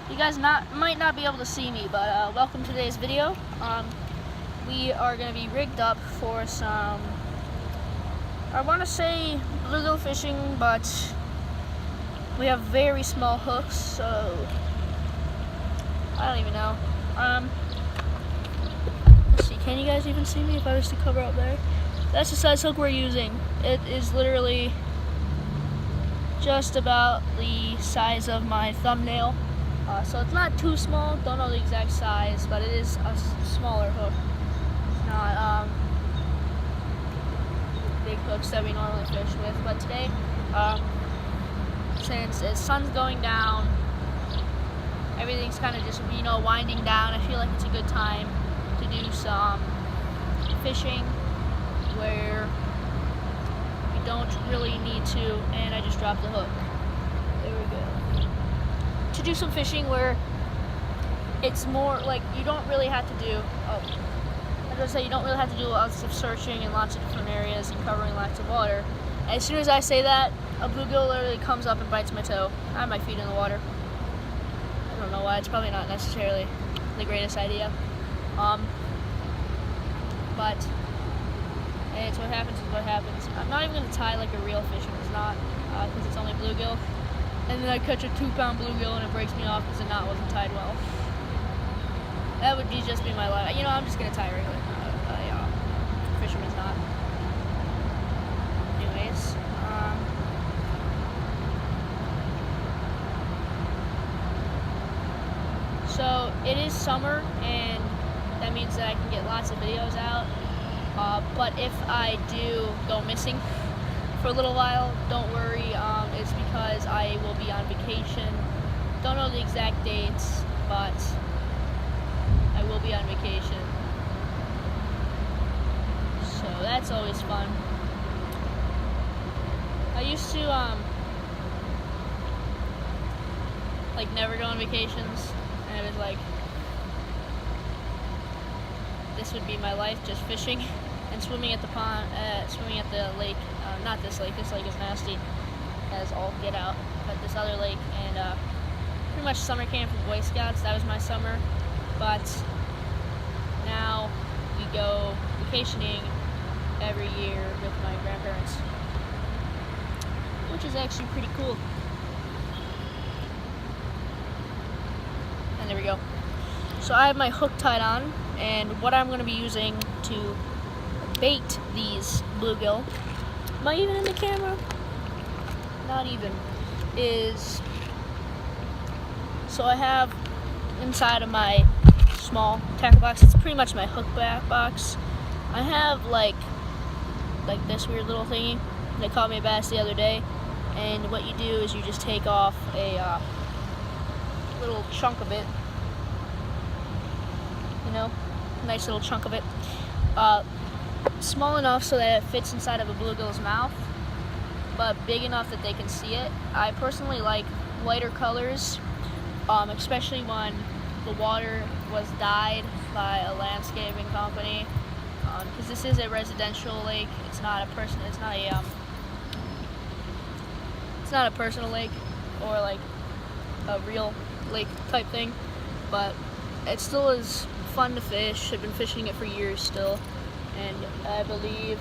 You guys might not be able to see me, but welcome to today's video. We are going to be rigged up for some, I want to say bluegill fishing, but we have very small hooks, so I don't even know. Let's see, can you guys even see me if I was to cover up there? That's the size hook we're using. It is literally just about the size of my thumbnail. So it's not too small, don't know the exact size, but it is a smaller hook. It's not big hooks that we normally fish with. But today, since the sun's going down, everything's kind of just, winding down, I feel like it's a good time to do some fishing where we don't really need to, and I just dropped the hook. There we go. To do some fishing where it's more like you don't really have to do, you don't really have to do lots of searching in lots of different areas and covering lots of water. As soon as I say that, a bluegill literally comes up and bites my toe. I have my feet in the water. I don't know why, it's probably not necessarily the greatest idea. But it's what happens is what happens. I'm not even going to tie like a real fisherman's knot because it's only bluegill. And then I catch a 2-pound bluegill and it breaks me off because the knot wasn't tied well. That would just be my life. I'm just going to tie a regular fisherman's knot. Anyways. So it is summer and that means that I can get lots of videos out. But if I do go missing for a little while, don't worry, it's because I will be on vacation. Don't know the exact dates, but I will be on vacation. So that's always fun. I used to never go on vations, and it was like this would be my life, just fishing and swimming at the pond, swimming at the lake. Not this lake. This lake is nasty as all get out. But this other lake, and pretty much summer camp for Boy Scouts. That was my summer. But now we go vacationing every year with my grandparents, which is actually pretty cool. And there we go. So I have my hook tied on, and what I'm going to be using to bait these bluegill, am I even in the camera? Not even. So I have inside of my small tackle box, it's pretty much my hook box, I have like this weird little thingy. They caught me a bass the other day, and what you do is you just take off a little chunk of it, nice little chunk of it, small enough so that it fits inside of a bluegill's mouth, but big enough that they can see it. I personally like lighter colors, especially when the water was dyed by a landscaping company, because this is a residential lake. It's not a personal lake or like a real lake type thing, but it still is fun to fish. I've been fishing it for years still, and I believe,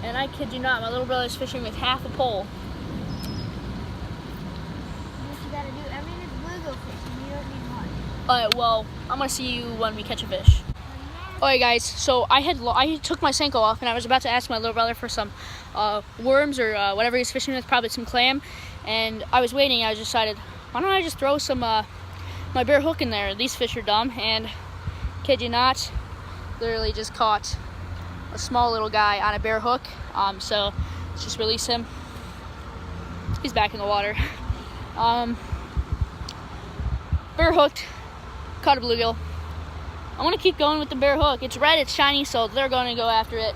and I kid you not, my little brother's fishing with half a pole. What you gotta do? It's bluegill fishing. You don't need much. Alright, well, I'm gonna see you when we catch a fish. Alright guys, so I took my Senko off and I was about to ask my little brother for some worms or whatever he's fishing with, probably some clam, and I was waiting. I decided, why don't I just throw some my bare hook in there? These fish are dumb, and kid you not, literally just caught a small little guy on a bare hook. So let's just release him. He's back in the water. Bare hooked, caught a bluegill. I want to keep going with the bare hook. It's red, it's shiny, so they're going to go after it.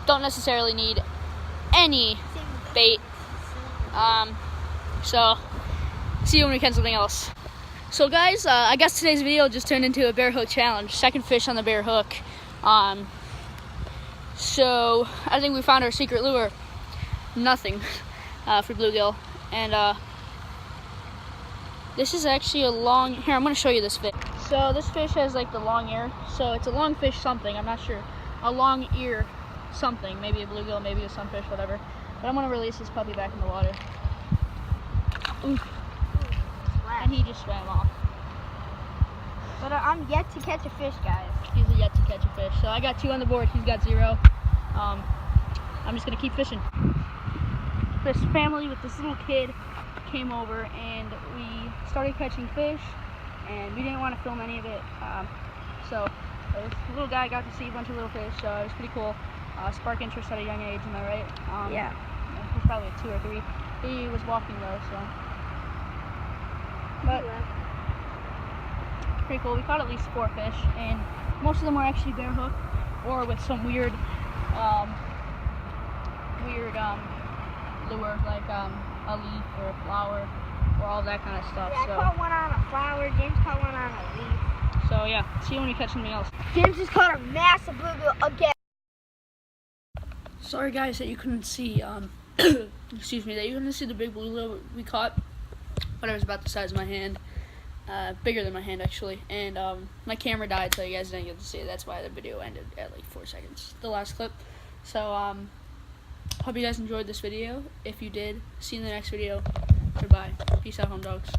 Don't necessarily need any bait. So see you when we catch something else. So guys, I guess today's video just turned into a bare hook challenge. Second fish on the bare hook. So I think we found our secret lure. Nothing for bluegill. And This is actually a long, here, I'm gonna show you this fish. So this fish has like the long ear. So it's a long fish something, I'm not sure. A long ear something, maybe a bluegill, maybe a sunfish, whatever. But I'm gonna release this puppy back in the water. Oof. And he just swam off. But I'm yet to catch a fish, guys. He's yet to catch a fish. So I got 2 on the board, he's got 0. I'm just gonna keep fishing. This family with this little kid came over and we started catching fish, and we didn't want to film any of it. So this little guy got to see a bunch of little fish, so it was pretty cool. Spark interest at a young age, am I right? Yeah. He was probably a 2 or 3. He was walking though, so. But pretty cool. We caught at least 4 fish, and most of them were actually bare hook or with some weird lure, like a leaf or a flower or all that kind of stuff. Yeah, I caught one on a flower. James caught one on a leaf. So yeah, see you when we catch something else. James just caught a massive bluegill again. Sorry guys that you couldn't see, excuse me, that you couldn't see the big bluegill we caught, but it was about the size of my hand, bigger than my hand actually, and my camera died, so you guys didn't get to see it. That's why the video ended at like 4 seconds, the last clip. So hope you guys enjoyed this video. If you did, see you in the next video. Goodbye. Peace out, home dogs.